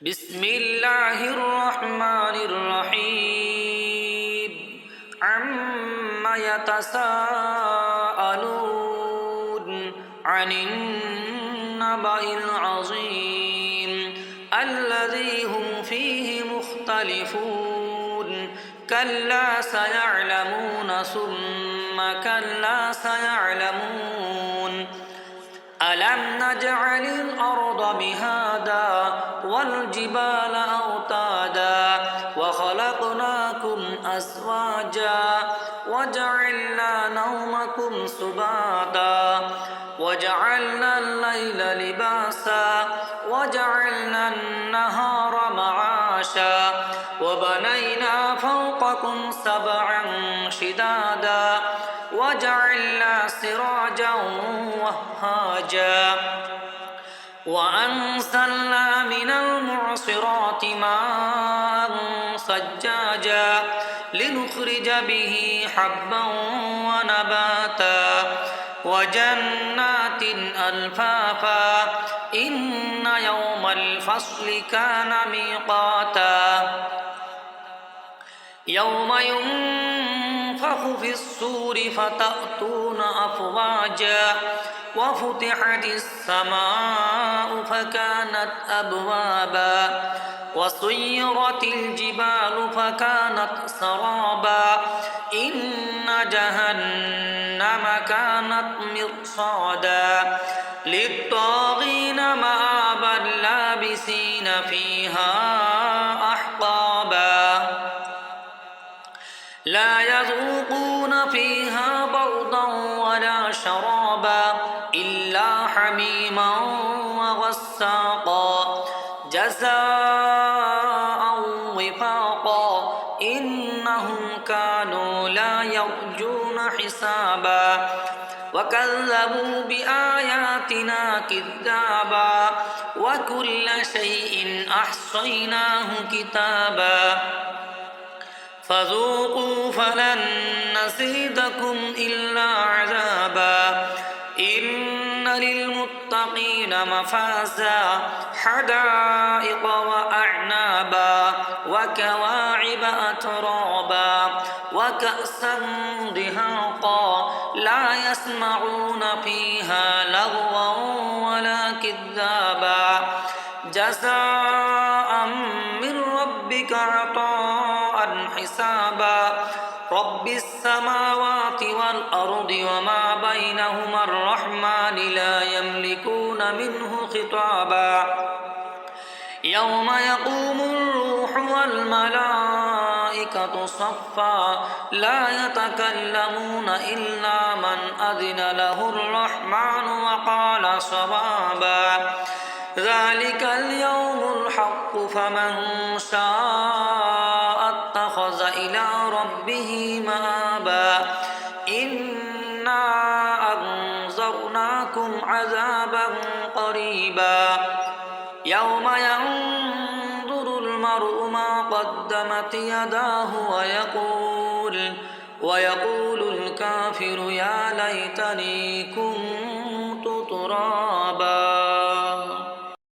بسم الله الرحمن الرحيم عما يتساءلون عن النبأ العظيم الذي هم فيه مختلفون كلا سيعلمون ثم كلا سيعلمون ألم نجعل الأرض مهادا والجبال أوتادا وخلقناكم أزواجا وجعلنا نومكم سباتا وجعلنا الليل لباسا وجعلنا النهار معاشا وبنينا فوقكم سبعا شدادا وجعلنا سراجا وهاجا وأنزلنا من المعصرات ماء ثجاجا لنخرج به حبا ونباتا وجنات ألفافا إن يوم الفصل كان ميقاتا يوم ينفخ في الصور فتأتون أفواجا وفتحت السماء فكانت أبوابا وسيرت الجبال فكانت سرابا إن جهنم كانت مرصادا للطاغين مآبا لابسين فيها أحقابا لا يذوقون فيها بردا ولا شرابا إلا حميما وغساقا جزاء وفاقا إنهم كانوا لا يرجون حسابا وكذبوا بآياتنا كذابا وكل شيء أحصيناه كتابا فذوقوا فلن نزيدكم إلا عذابا إن للمتقين مفازا حدائق وأعنابا وكواعب أترابا وكأسا دهاقا لا يسمعون فيها لغوا ولا كذابا جزاء من ربك عطاء حسابا رب السماوات والأرض وما بينهما الرحمن لا يملكون منه خطابا يوم يقوم الروح والملائكة صفا لا يتكلمون إلا من أذن له الرحمن وقال صوابا ذلك اليوم الحق فمن شاء اتخذ إلى ربه مآبا إنا أنذرناكم عذابا قريبا يوم ينظر المرء ما قدمت يداه ويقول الكافر يا ليتني كنت ترابا